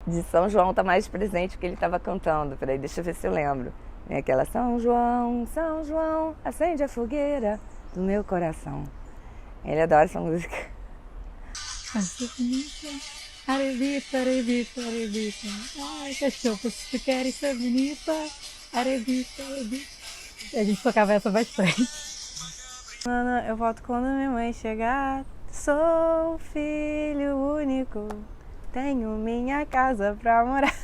de São João tá mais presente porque ele estava cantando. Peraí, deixa eu ver se eu lembro. É aquela São João, acende a fogueira do meu coração. Ele adora essa música. Arebita, arebita, arebita. Ai, cachorro, se tu queres ser bonita, arebita, arebita. A gente tocava essa bastante. Eu volto quando minha mãe chegar. Sou filho único, tenho minha casa pra morar.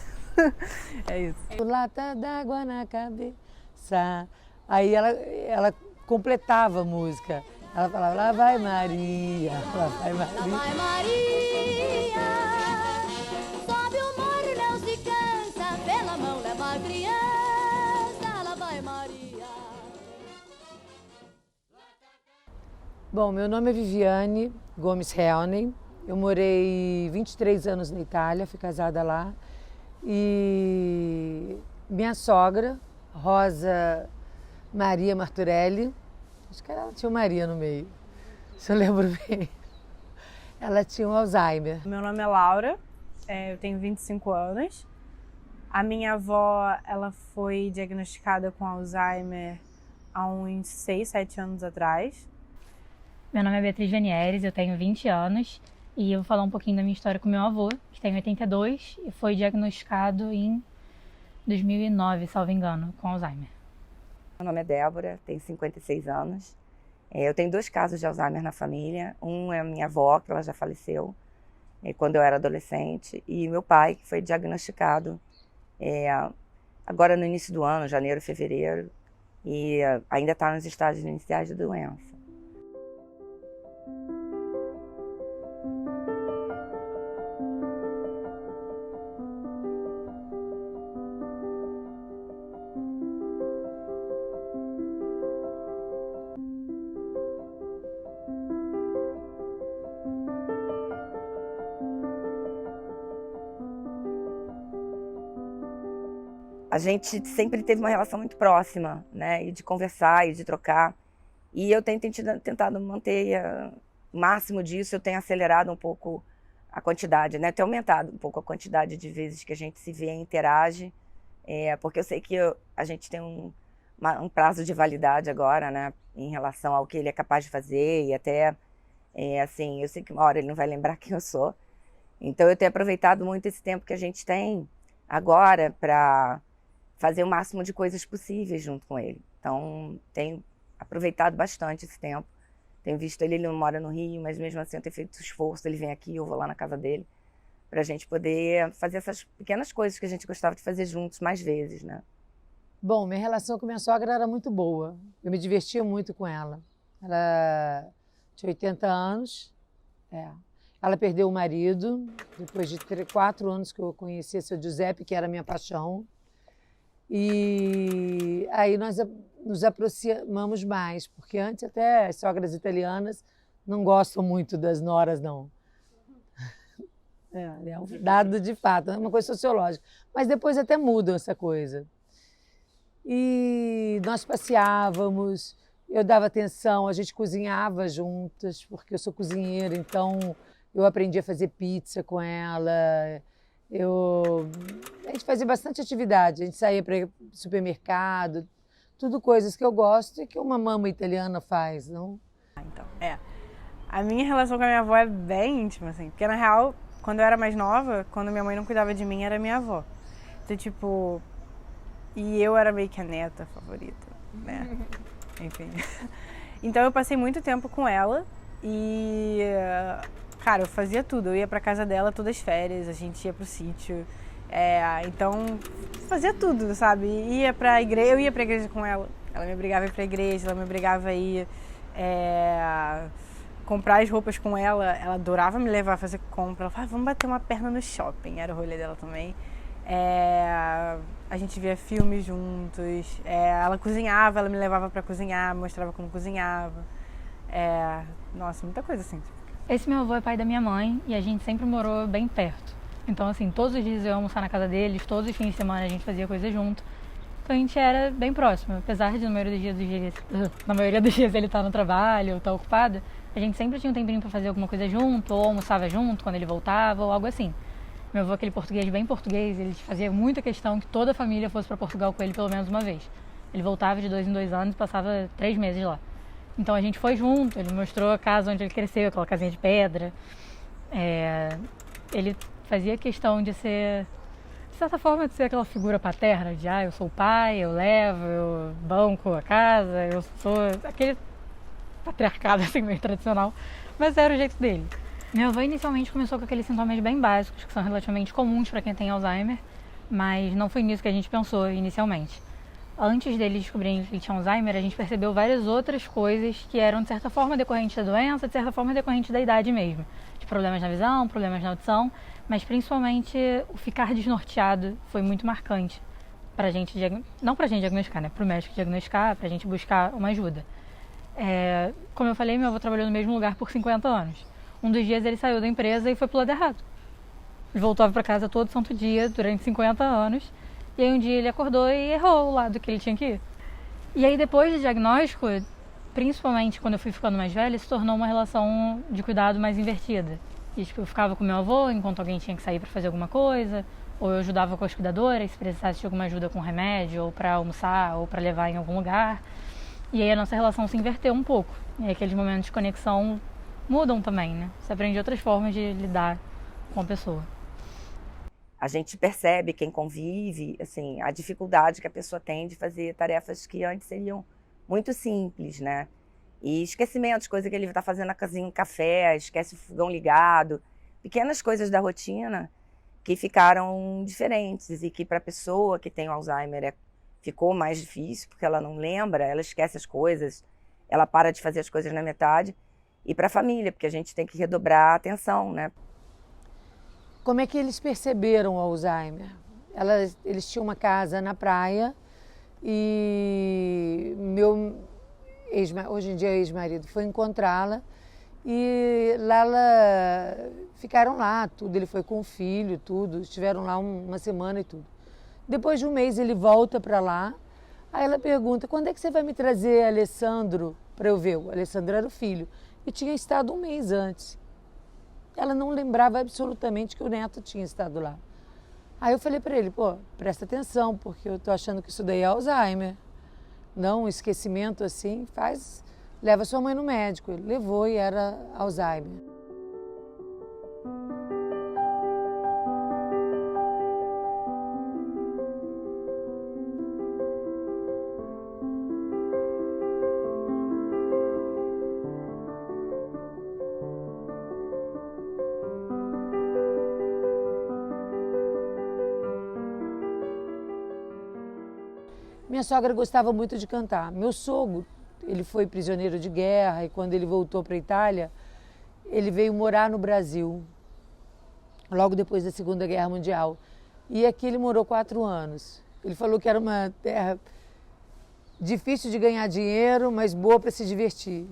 É isso. Lata d'água na cabeça. Aí ela completava a música. Ela falava, lá vai Maria, lá vai Maria. Lá vai Maria, sobe o morro, não se cansa, pela mão leva a criança, lá vai Maria. Bom, meu nome é Viviane Gomes Helney. Eu morei 23 anos na Itália, fui casada lá. E minha sogra, Rosa Maria Marturelli, acho que ela tinha o Maria no meio, se eu lembro bem. Ela tinha um Alzheimer. Meu nome é Laura, eu tenho 25 anos. A minha avó, ela foi diagnosticada com Alzheimer há uns 6, 7 anos atrás. Meu nome é Beatriz Venieres, eu tenho 20 anos e eu vou falar um pouquinho da minha história com meu avô, que tem 82 e foi diagnosticado em 2009, salvo engano, com Alzheimer. Meu nome é Débora, tenho 56 anos. Eu tenho 2 casos de Alzheimer na família. Um é a minha avó, que ela já faleceu quando eu era adolescente, e meu pai, que foi diagnosticado agora no início do ano, janeiro, fevereiro, e ainda está nos estágios iniciais de doença. A gente sempre teve uma relação muito próxima, né? E de conversar e de trocar. E eu tenho tentado manter o máximo disso. Eu tenho acelerado um pouco a quantidade, né? Tenho aumentado um pouco a quantidade de vezes que a gente se vê e interage. Porque eu sei que a gente tem um prazo de validade agora, né? Em relação ao que ele é capaz de fazer. E até, assim, eu sei que uma hora ele não vai lembrar quem eu sou. Então eu tenho aproveitado muito esse tempo que a gente tem agora para fazer o máximo de coisas possíveis junto com ele. Então, tenho aproveitado bastante esse tempo. Tenho visto ele não mora no Rio, mas mesmo assim eu tenho feito esforço, ele vem aqui, eu vou lá na casa dele, para a gente poder fazer essas pequenas coisas que a gente gostava de fazer juntos mais vezes, né? Bom, minha relação com minha sogra era muito boa. Eu me divertia muito com ela. Ela tinha 80 anos. Ela perdeu o marido, depois de 4 anos que eu conheci seu Giuseppe, que era minha paixão. E aí nós nos aproximamos mais, porque antes até as sogras italianas não gostam muito das noras, não. É um dado de fato, é uma coisa sociológica. Mas depois até mudam essa coisa. E nós passeávamos, eu dava atenção, a gente cozinhava juntas, porque eu sou cozinheira, então eu aprendi a fazer pizza com ela. A gente fazia bastante atividade, a gente saía para supermercado, tudo coisas que eu gosto e que uma mama italiana faz, não? Então, a minha relação com a minha avó é bem íntima, assim, porque na real, quando eu era mais nova, quando minha mãe não cuidava de mim, era minha avó. Então, tipo, e eu era meio que a neta favorita, né? Enfim. Então eu passei muito tempo com ela e... Cara, eu fazia tudo, eu ia pra casa dela todas as férias, a gente ia pro sítio, então fazia tudo, sabe? Ia pra igreja, eu ia pra igreja com ela, ela me obrigava a ir pra igreja, ela me obrigava a ir comprar as roupas com ela, ela adorava me levar a fazer compra, ela falava, vamos bater uma perna no shopping, era o rolê dela também. A gente via filmes juntos, ela cozinhava, ela me levava pra cozinhar, mostrava como cozinhava, nossa, muita coisa assim. Esse meu avô é pai da minha mãe e a gente sempre morou bem perto. Então, assim, todos os dias eu ia almoçar na casa deles, todos os fins de semana a gente fazia coisa junto. Então a gente era bem próximo. Apesar de na maioria dos dias ele estar no trabalho ou estar ocupado, a gente sempre tinha um tempinho para fazer alguma coisa junto, ou almoçava junto quando ele voltava, ou algo assim. Meu avô, aquele português bem português, ele fazia muita questão que toda a família fosse para Portugal com ele pelo menos uma vez. Ele voltava de 2 em 2 anos e passava 3 meses lá. Então a gente foi junto, ele mostrou a casa onde ele cresceu, aquela casinha de pedra. Ele fazia questão de ser, de certa forma, de ser aquela figura paterna, de eu sou o pai, eu levo, eu banco a casa, eu sou aquele patriarcado assim meio tradicional, mas era o jeito dele. Meu avô inicialmente começou com aqueles sintomas bem básicos, que são relativamente comuns para quem tem Alzheimer, mas não foi nisso que a gente pensou inicialmente. Antes dele descobrir que ele tinha Alzheimer, a gente percebeu várias outras coisas que eram de certa forma decorrentes da doença, de certa forma decorrentes da idade mesmo. De problemas na visão, problemas na audição, mas principalmente o ficar desnorteado foi muito marcante pra gente, não pra gente diagnosticar, né? Pro médico diagnosticar, pra gente buscar uma ajuda. Como eu falei, meu avô trabalhou no mesmo lugar por 50 anos. Um dos dias ele saiu da empresa e foi pro lado errado. Ele voltava para casa todo santo dia durante 50 anos. E aí um dia ele acordou e errou o lado que ele tinha que ir. E aí depois do diagnóstico, principalmente quando eu fui ficando mais velha, se tornou uma relação de cuidado mais invertida. E, tipo, eu ficava com meu avô enquanto alguém tinha que sair para fazer alguma coisa, ou eu ajudava com as cuidadoras se precisasse de alguma ajuda com remédio, ou para almoçar, ou para levar em algum lugar. E aí a nossa relação se inverteu um pouco. E aqueles momentos de conexão mudam também, né? Você aprende outras formas de lidar com a pessoa. A gente percebe, quem convive, assim, a dificuldade que a pessoa tem de fazer tarefas que antes seriam muito simples, né? E esquecimentos, coisa que ele está fazendo na casinha, um café, esquece o fogão ligado. Pequenas coisas da rotina que ficaram diferentes e que para a pessoa que tem o Alzheimer ficou mais difícil, porque ela não lembra, ela esquece as coisas, ela para de fazer as coisas na metade. E para a família, porque a gente tem que redobrar a atenção, né? Como é que eles perceberam o Alzheimer? Eles tinham uma casa na praia e hoje em dia ex-marido foi encontrá-la e lá ficaram lá, tudo. Ele foi com o filho, tudo, estiveram lá uma semana e tudo. Depois de um mês ele volta para lá, aí ela pergunta, quando é que você vai me trazer Alessandro para eu ver? O Alessandro era o filho e tinha estado um mês antes. Ela não lembrava absolutamente que o neto tinha estado lá. Aí eu falei para ele, presta atenção, porque eu tô achando que isso daí é Alzheimer. Não, um esquecimento assim, leva sua mãe no médico. Ele levou e era Alzheimer. Minha sogra gostava muito de cantar. Meu sogro, ele foi prisioneiro de guerra e quando ele voltou para a Itália, ele veio morar no Brasil, logo depois da Segunda Guerra Mundial. E aqui ele morou 4 anos. Ele falou que era uma terra difícil de ganhar dinheiro, mas boa para se divertir.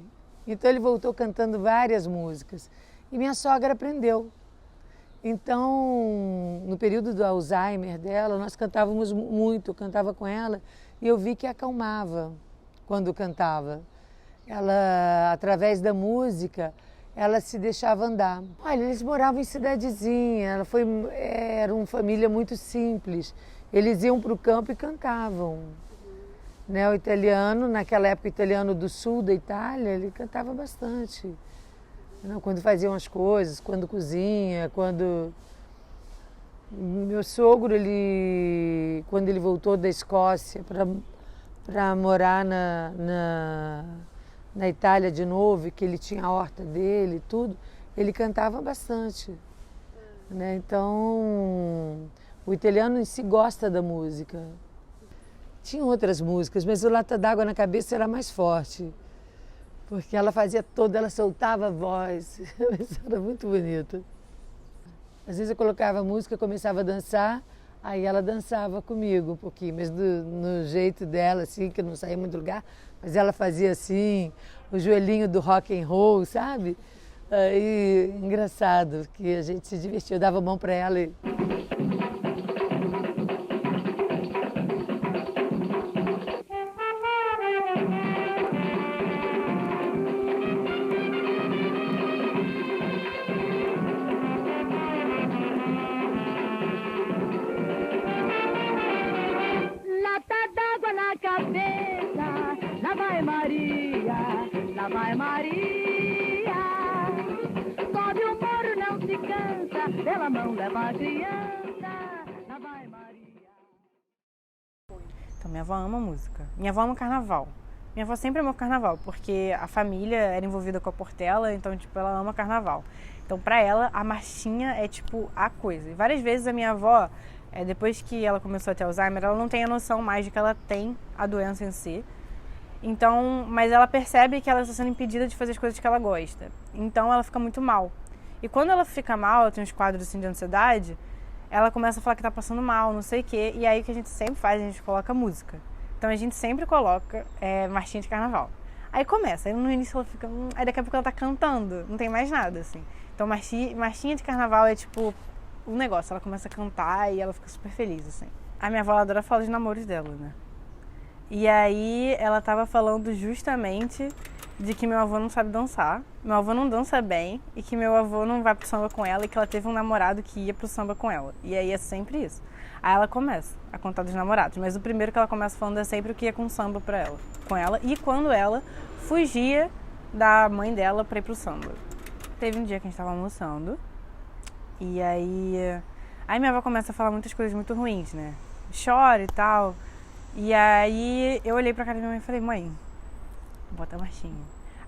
Então ele voltou cantando várias músicas. E minha sogra aprendeu. Então, no período do Alzheimer dela, nós cantávamos muito, eu cantava com ela e eu vi que acalmava quando cantava. Ela, através da música, ela se deixava andar. Olha, eles moravam em cidadezinha, era uma família muito simples. Eles iam para o campo e cantavam. Né? O italiano, naquela época, o italiano do sul da Itália, ele cantava bastante. Quando faziam as coisas, quando cozinha, quando... Meu sogro, quando ele voltou da Escócia para morar na Itália de novo, que ele tinha a horta dele e tudo, ele cantava bastante. Né? Então, o italiano em si gosta da música. Tinha outras músicas, mas o Lata d'Água na Cabeça era mais forte. Porque ela fazia ela soltava a voz, isso era muito bonito. Às vezes eu colocava música, começava a dançar, aí ela dançava comigo um pouquinho, mas no jeito dela, assim, que não saía muito do lugar, mas ela fazia assim, o joelhinho do rock and roll, sabe? Aí, engraçado, que a gente se divertia, eu dava a mão para ela e... pela mão leva a criança, lá vai Maria. Então, minha avó ama música. Minha avó ama carnaval. Minha avó sempre amou carnaval, porque a família era envolvida com a Portela, então, tipo, ela ama carnaval. Então, pra ela, a marchinha é, tipo, a coisa. E várias vezes a minha avó, depois que ela começou a ter Alzheimer, ela não tem a noção mais de que ela tem a doença em si. Então, mas ela percebe que ela está sendo impedida de fazer as coisas que ela gosta. Então, ela fica muito mal. E quando ela fica mal, ela tem uns quadros assim de ansiedade, ela começa a falar que tá passando mal, não sei o quê. E aí o que a gente sempre faz, a gente coloca música. Então, a gente sempre coloca marchinha de carnaval. Aí começa, aí no início ela fica... Aí daqui a pouco ela tá cantando, não tem mais nada, assim. Então, marchinha de carnaval é tipo um negócio. Ela começa a cantar e ela fica super feliz, assim. A minha avó adora falar de namoros dela, né? E aí ela tava falando justamente de que meu avô não sabe dançar, meu avô não dança bem e que meu avô não vai pro samba com ela e que ela teve um namorado que ia pro samba com ela. E aí é sempre isso. Aí ela começa a contar dos namorados, mas o primeiro que ela começa falando é sempre o que ia com samba com ela e quando ela fugia da mãe dela pra ir pro samba. Teve um dia que a gente tava almoçando e aí minha avó começa a falar muitas coisas muito ruins, né? Chora e tal. E aí eu olhei pra cara da minha mãe e falei, mãe, bota a marchinha.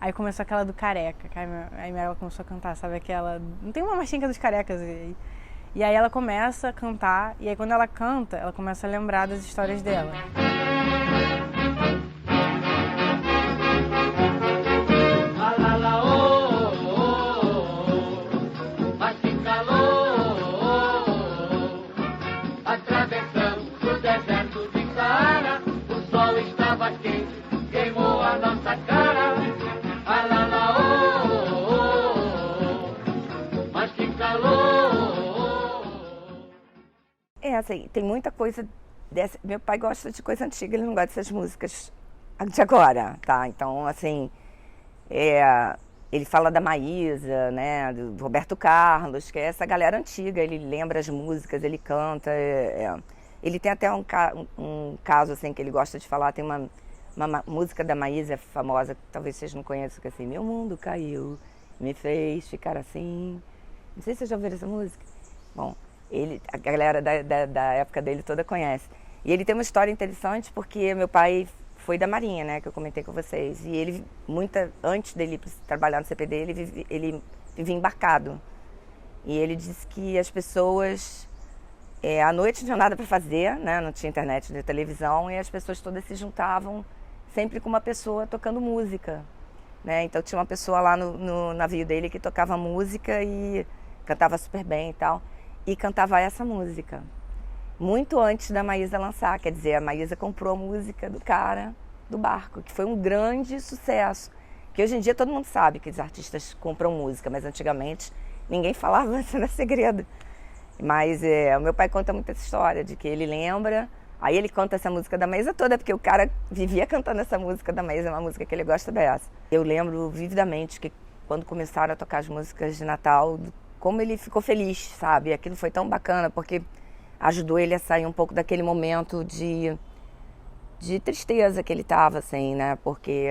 Aí começou aquela do careca, aí ela começou a cantar, sabe aquela... Não tem uma marchinha que é dos carecas. E aí ela começa a cantar, e aí quando ela canta, ela começa a lembrar das histórias dela. Assim, tem muita coisa dessa. Meu pai gosta de coisa antiga, ele não gosta dessas músicas de agora, tá? Então, assim, ele fala da Maísa, né, do Roberto Carlos, que é essa galera antiga, ele lembra as músicas, ele canta. Ele tem até um caso, assim, que ele gosta de falar, tem uma música da Maísa famosa, que talvez vocês não conheçam, que é assim, meu mundo caiu, me fez ficar assim. Não sei se vocês já ouviram essa música. Bom, a galera da época dele toda conhece. E ele tem uma história interessante porque meu pai foi da Marinha, né, que eu comentei com vocês. E ele, antes dele trabalhar no CPD, ele vivia embarcado. E ele disse que as pessoas, à noite não tinham nada para fazer, né, não tinha internet nem televisão, e as pessoas todas se juntavam sempre com uma pessoa tocando música, né. Então tinha uma pessoa lá no navio dele que tocava música e cantava super bem e tal. E cantava essa música, muito antes da Maísa lançar, quer dizer, a Maísa comprou a música do cara do barco, que foi um grande sucesso, que hoje em dia todo mundo sabe que os artistas compram música, mas antigamente ninguém falava, isso era segredo. Mas o meu pai conta muito essa história, de que ele lembra, aí ele canta essa música da Maísa toda, porque o cara vivia cantando essa música da Maísa, uma música que ele gosta dessa. Eu lembro vividamente que quando começaram a tocar as músicas de Natal, como ele ficou feliz, sabe? Aquilo foi tão bacana, porque ajudou ele a sair um pouco daquele momento de tristeza que ele estava, assim, né? Porque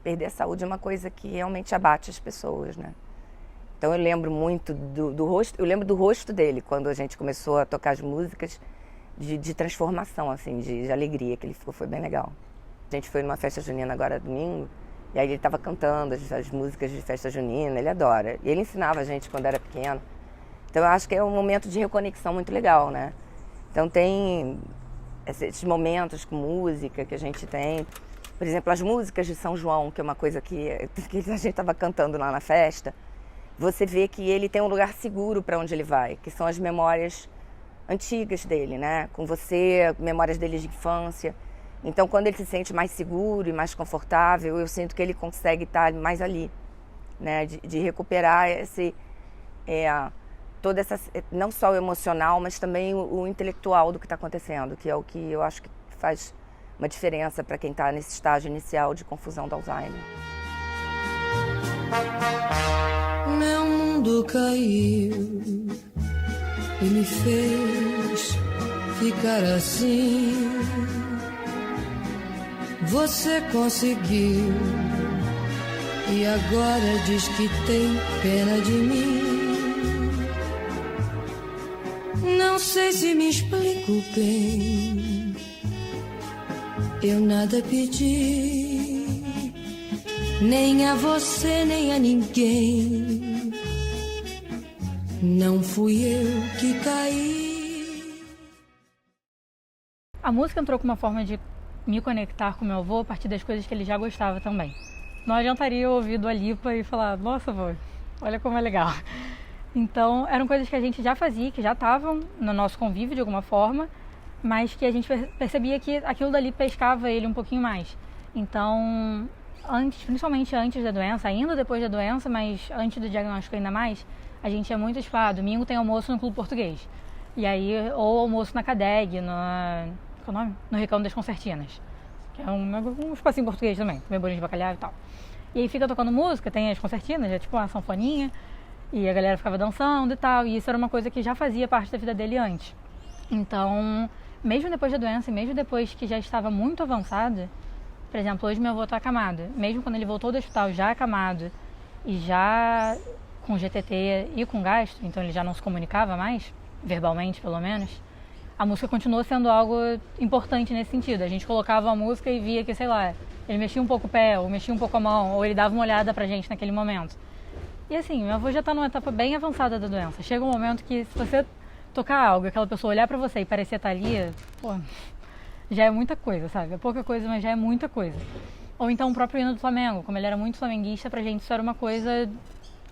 perder a saúde é uma coisa que realmente abate as pessoas, né? Então eu lembro muito do rosto, eu lembro do rosto dele, quando a gente começou a tocar as músicas de transformação, assim, de alegria que ele ficou, foi bem legal. A gente foi numa festa junina agora domingo, e aí ele estava cantando as músicas de festa junina, ele adora. E ele ensinava a gente quando era pequeno. Então eu acho que é um momento de reconexão muito legal, né? Então tem esses momentos com música que a gente tem. Por exemplo, as músicas de São João, que é uma coisa que a gente estava cantando lá na festa. Você vê que ele tem um lugar seguro para onde ele vai, que são as memórias antigas dele, né? Com você, memórias dele de infância. Então, quando ele se sente mais seguro e mais confortável, eu sinto que ele consegue estar mais ali, né? De recuperar toda essa, não só o emocional, mas também o intelectual do que está acontecendo, que é o que eu acho que faz uma diferença para quem está nesse estágio inicial de confusão do Alzheimer. Meu mundo caiu e me fez ficar assim. Você conseguiu e agora diz que tem pena de mim. sei se me explico bem. Eu nada pedi, nem a você, nem a ninguém. Não fui eu que caí. A música entrou com uma forma de me conectar com meu avô a partir das coisas que ele já gostava também. Não adiantaria eu ouvir Dua Lipa e falar, nossa, avô, olha como é legal. Então, eram coisas que a gente já fazia, que já estavam no nosso convívio de alguma forma, mas que a gente percebia que aquilo dali pescava ele um pouquinho mais. Então, principalmente antes da doença, ainda depois da doença, mas antes do diagnóstico ainda mais, a gente ia muito tipo, domingo tem almoço no Clube Português. E aí, ou almoço na Cadeg, qual é o nome? No Recanto das Concertinas, que é um espacinho português também, comer bolinho de bacalhau e tal. E aí fica tocando música, tem as concertinas, é tipo uma sanfoninha, e a galera ficava dançando e tal, e isso era uma coisa que já fazia parte da vida dele antes. Então, mesmo depois da doença, e mesmo depois que já estava muito avançada, por exemplo, hoje meu avô está acamado, mesmo quando ele voltou do hospital já acamado, e já com GTT e com gastro, então ele já não se comunicava mais, verbalmente pelo menos, a música continuou sendo algo importante nesse sentido. A gente colocava a música e via que, sei lá, ele mexia um pouco o pé, ou mexia um pouco a mão, ou ele dava uma olhada pra gente naquele momento. E assim, meu avô já está numa etapa bem avançada da doença. Chega um momento que se você tocar algo, aquela pessoa olhar pra você e parecer estar ali, pô, já é muita coisa, sabe? É pouca coisa, mas já é muita coisa. Ou então o próprio hino do Flamengo, como ele era muito flamenguista, pra gente isso era uma coisa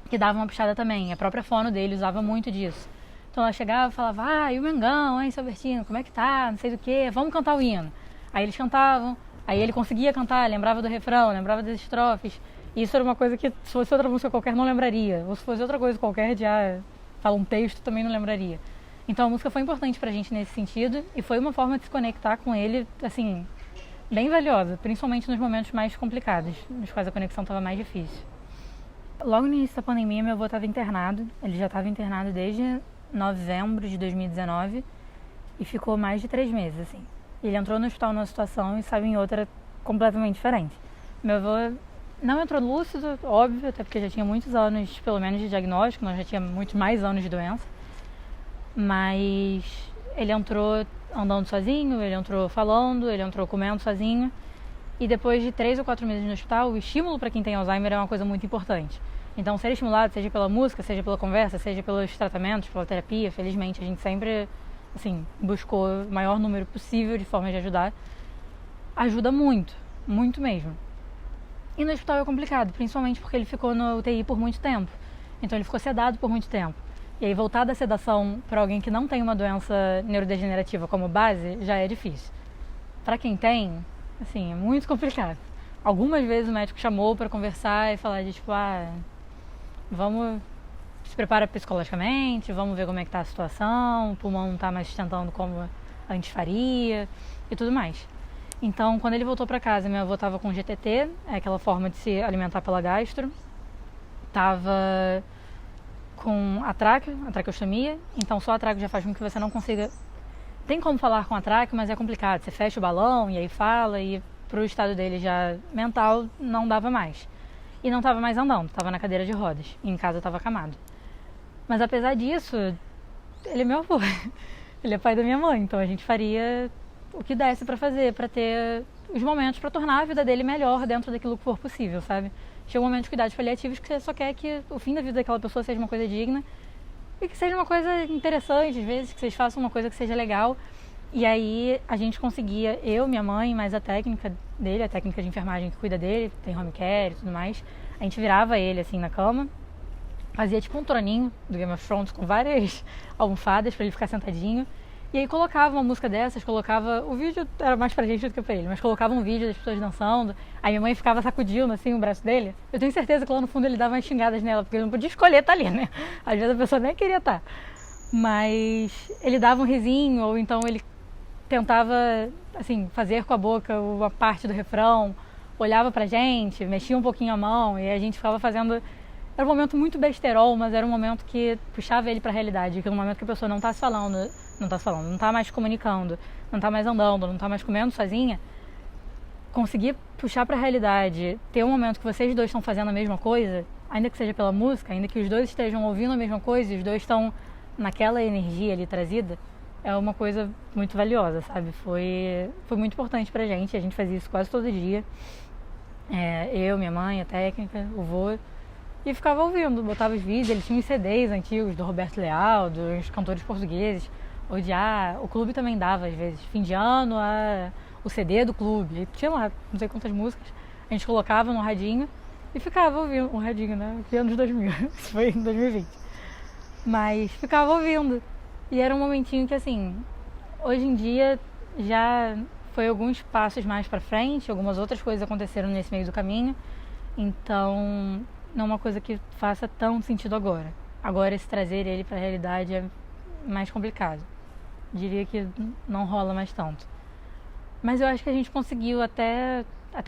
que dava uma puxada também. A própria fono dele usava muito disso. Então ela chegava e falava, e o Mengão, hein, seu Bertino, como é que tá? Não sei do que, vamos cantar o hino. Aí eles cantavam, aí ele conseguia cantar, lembrava do refrão, lembrava das estrofes. E isso era uma coisa que, se fosse outra música qualquer, não lembraria. Ou se fosse outra coisa qualquer, já fala um texto, também não lembraria. Então a música foi importante pra gente nesse sentido e foi uma forma de se conectar com ele, assim, bem valiosa, principalmente nos momentos mais complicados, nos quais a conexão estava mais difícil. Logo no início da pandemia, meu avô estava internado. Ele já estava internado desde novembro de 2019 e ficou mais de 3 meses, assim. Ele entrou no hospital numa situação e saiu em outra completamente diferente. Meu avô não entrou lúcido, óbvio, até porque já tinha muitos anos, pelo menos, de diagnóstico, nós já tinha muitos mais anos de doença. Mas ele entrou andando sozinho, ele entrou falando, ele entrou comendo sozinho. E depois de 3 ou 4 meses no hospital, o estímulo para quem tem Alzheimer é uma coisa muito importante. Então, ser estimulado, seja pela música, seja pela conversa, seja pelos tratamentos, pela terapia, felizmente, a gente sempre, assim, buscou o maior número possível de formas de ajudar. Ajuda muito, muito mesmo. E no hospital é complicado, principalmente porque ele ficou no UTI por muito tempo. Então, ele ficou sedado por muito tempo. E aí, voltar da sedação para alguém que não tem uma doença neurodegenerativa como base, já é difícil. Para quem tem, assim, é muito complicado. Algumas vezes o médico chamou para conversar e falar de tipo, vamos, se prepara psicologicamente, vamos ver como é que tá a situação, o pulmão não tá mais sustentando como antes faria e tudo mais. Então, quando ele voltou para casa, meu avô tava com GTT, aquela forma de se alimentar pela gastro, tava com a traqueostomia, então só a traque já faz com que você não consiga... Tem como falar com a traque, mas é complicado, você fecha o balão e aí fala, e pro estado dele já mental não dava mais. E não estava mais andando, estava na cadeira de rodas, e em casa estava acamado. Mas apesar disso, ele é meu avô, ele é pai da minha mãe, então a gente faria o que desse para fazer, para ter os momentos para tornar a vida dele melhor dentro daquilo que for possível, sabe? Chega um momento de cuidados paliativos que você só quer que o fim da vida daquela pessoa seja uma coisa digna e que seja uma coisa interessante, às vezes, que vocês façam uma coisa que seja legal. E aí a gente conseguia, eu, minha mãe, mais a técnica dele, a técnica de enfermagem que cuida dele, tem home care e tudo mais, a gente virava ele assim na cama, fazia tipo um troninho do Game of Thrones com várias almofadas para ele ficar sentadinho. E aí colocava uma música dessas, colocava... O vídeo era mais pra gente do que pra ele, mas colocava um vídeo das pessoas dançando. Aí minha mãe ficava sacudindo, assim, o braço dele. Eu tenho certeza que lá no fundo ele dava umas xingadas nela, porque ele não podia escolher estar ali, né? Às vezes a pessoa nem queria estar. Mas ele dava um risinho, ou então ele tentava, assim, fazer com a boca uma parte do refrão, olhava pra gente, mexia um pouquinho a mão, e a gente ficava fazendo... Era um momento muito besterol, mas era um momento que puxava ele pra realidade, que no momento que a pessoa não tá se falando, não tá mais comunicando, não tá mais andando, não tá mais comendo sozinha, conseguir puxar pra realidade, ter um momento que vocês dois estão fazendo a mesma coisa, ainda que seja pela música, ainda que os dois estejam ouvindo a mesma coisa e os dois estão naquela energia ali trazida, é uma coisa muito valiosa, sabe? Foi muito importante pra gente, a gente fazia isso quase todo dia. Eu, minha mãe, a técnica, o vô, e ficava ouvindo, botava os vídeos, ele tinha uns CDs antigos do Roberto Leal, dos cantores portugueses, o clube também dava, às vezes, fim de ano, o CD do clube, e tinha lá não sei quantas músicas, a gente colocava no radinho e ficava ouvindo, o radinho, né, que anos 2000, isso foi em 2020, mas ficava ouvindo, e era um momentinho que, assim, hoje em dia já foi alguns passos mais pra frente, algumas outras coisas aconteceram nesse meio do caminho, então não é uma coisa que faça tão sentido agora. Agora, esse trazer ele pra realidade é mais complicado. Diria que não rola mais tanto. Mas eu acho que a gente conseguiu até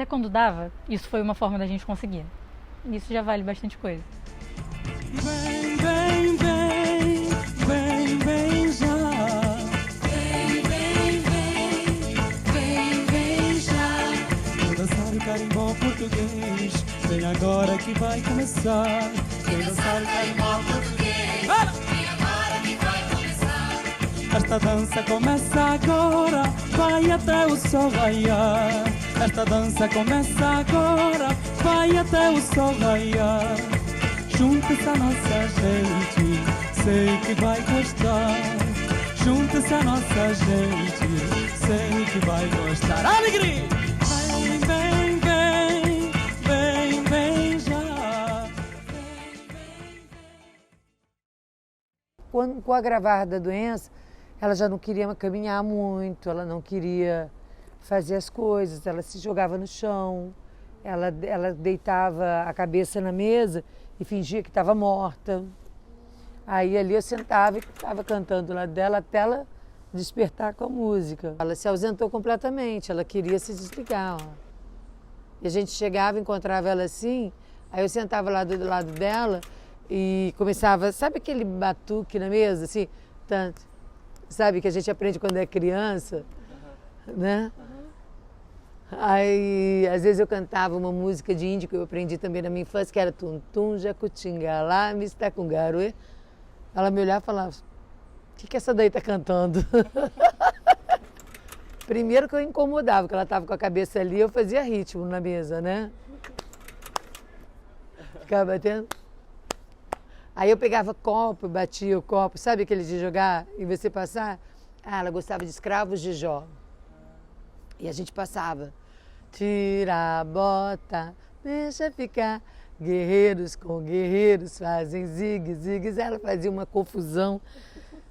quando dava, isso foi uma forma da gente conseguir. Isso já vale bastante coisa. Vem, vem, vem, vem, vem já. Vem, vem, vem, vem, vem já. Vem dançar o carimbó português. Vem agora que vai começar. Vem dançar o carimbó português. Vem agora que vai começar. Esta dança começa agora, vai até o sol raiar. Esta dança começa agora, vai até o sol raiar. Junta-se a nossa gente, sei que vai gostar. Junta-se a nossa gente, sei que vai gostar. Alegria! Vem, vem, vem, vem, vem já. Com o agravar da doença, ela já não queria caminhar muito, ela não queria fazer as coisas, ela se jogava no chão, ela deitava a cabeça na mesa e fingia que estava morta. Aí ali eu sentava e estava cantando lá dela até ela despertar com a música. Ela se ausentou completamente, ela queria se desligar. Ó. E a gente chegava, encontrava ela assim, aí eu sentava lá do lado dela e começava, sabe aquele batuque na mesa, assim, tanto, sabe, que a gente aprende quando é criança, né? Aí, às vezes eu cantava uma música de índio que eu aprendi também na minha infância, que era Tum Tum Jacutinga lá, me está com garoe. Ela me olhava e falava, o que essa daí tá cantando? Primeiro que eu incomodava, porque ela estava com a cabeça ali, eu fazia ritmo na mesa, né? Ficava batendo. Aí eu pegava copo, batia o copo, sabe aquele de jogar e você passar? Ah, ela gostava de Escravos de Jó. E a gente passava. Tira a bota, deixa ficar. Guerreiros com guerreiros fazem zigue-zigues. Ela fazia uma confusão.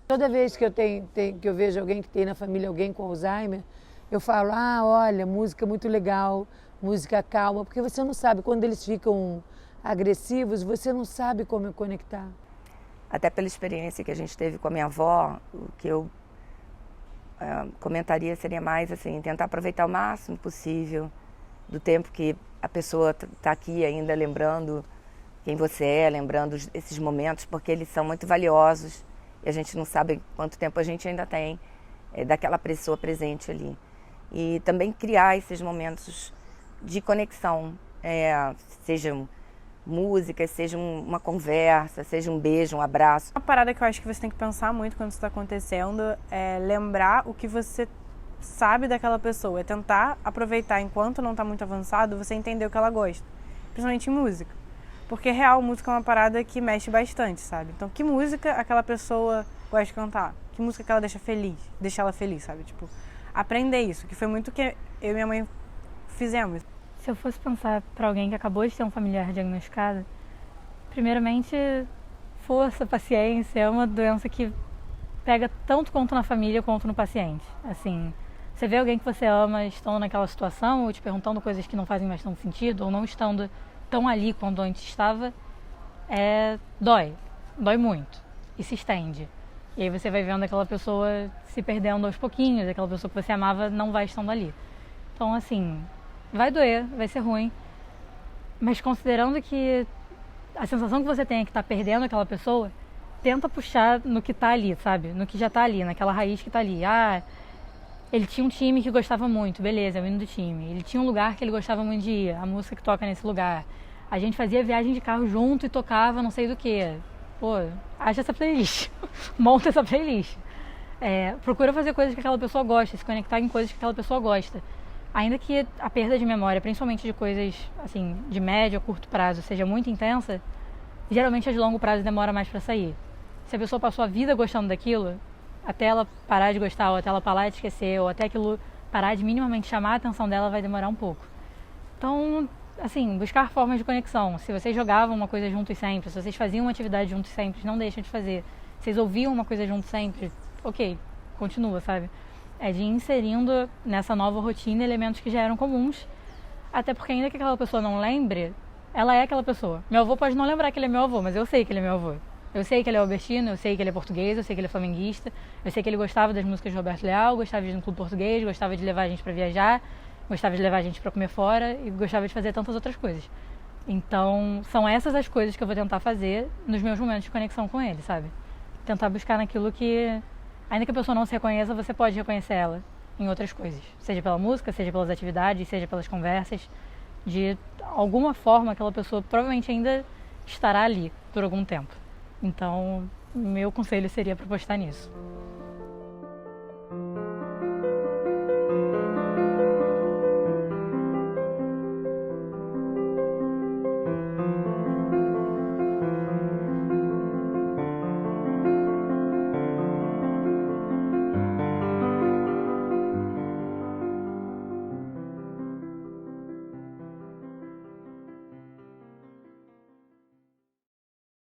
Toda vez que eu vejo alguém que tem na família alguém com Alzheimer, eu falo, olha, música muito legal, música calma, porque você não sabe, quando eles ficam agressivos, você não sabe como conectar. Até pela experiência que a gente teve com a minha avó, o que eu comentaria seria mais assim, tentar aproveitar o máximo possível do tempo que a pessoa está aqui ainda lembrando quem você é, lembrando esses momentos, porque eles são muito valiosos e a gente não sabe quanto tempo a gente ainda tem daquela pessoa presente ali. E também criar esses momentos de conexão, sejam músicas, seja uma conversa, seja um beijo, um abraço. Uma parada que eu acho que você tem que pensar muito quando isso está acontecendo é lembrar o que você sabe daquela pessoa, é tentar aproveitar enquanto não está muito avançado, você entender o que ela gosta, principalmente em música. Porque real, música é uma parada que mexe bastante, sabe? Então, que música aquela pessoa gosta de cantar? Que música que ela deixa ela feliz, sabe? Tipo, aprender isso, que foi muito que eu e minha mãe fizemos. Se eu fosse pensar para alguém que acabou de ter um familiar diagnosticado, primeiramente, força, paciência, é uma doença que pega tanto quanto na família quanto no paciente. Assim, você vê alguém que você ama estando naquela situação ou te perguntando coisas que não fazem mais tanto sentido ou não estando tão ali quando antes estava, dói muito e se estende. E aí você vai vendo aquela pessoa se perdendo aos pouquinhos, aquela pessoa que você amava não vai estando ali. Então, assim, vai doer, vai ser ruim, mas considerando que a sensação que você tem é que está perdendo aquela pessoa, tenta puxar no que está ali, sabe? No que já está ali, naquela raiz que está ali. Ele tinha um time que gostava muito, beleza, é o hino do time. Ele tinha um lugar que ele gostava muito de ir, a música que toca nesse lugar. A gente fazia viagem de carro junto e tocava não sei do que. Pô, acha essa playlist, monta essa playlist. Procura fazer coisas que aquela pessoa gosta, se conectar em coisas que aquela pessoa gosta. Ainda que a perda de memória, principalmente de coisas assim, de médio a curto prazo, seja muito intensa, geralmente a de longo prazo demora mais para sair. Se a pessoa passou a vida gostando daquilo, até ela parar de gostar, ou até ela parar de esquecer, ou até aquilo parar de minimamente chamar a atenção dela, vai demorar um pouco. Então, assim, buscar formas de conexão. Se vocês jogavam uma coisa juntos sempre, se vocês faziam uma atividade juntos sempre, não deixem de fazer. Se vocês ouviam uma coisa juntos sempre, ok, continua, sabe? É de ir inserindo nessa nova rotina elementos que já eram comuns, até porque ainda que aquela pessoa não lembre, ela é aquela pessoa. Meu avô pode não lembrar que ele é meu avô, mas eu sei que ele é meu avô. Eu sei que ele é albertino, eu sei que ele é português, eu sei que ele é flamenguista, eu sei que ele gostava das músicas de Roberto Leal, gostava de ir no clube português, gostava de levar a gente pra viajar, gostava de levar a gente pra comer fora e gostava de fazer tantas outras coisas. Então, são essas as coisas que eu vou tentar fazer nos meus momentos de conexão com ele, sabe? Tentar buscar naquilo que, ainda que a pessoa não se reconheça, você pode reconhecer ela em outras coisas. Seja pela música, seja pelas atividades, seja pelas conversas. De alguma forma, aquela pessoa provavelmente ainda estará ali por algum tempo. Então, meu conselho seria para apostar nisso.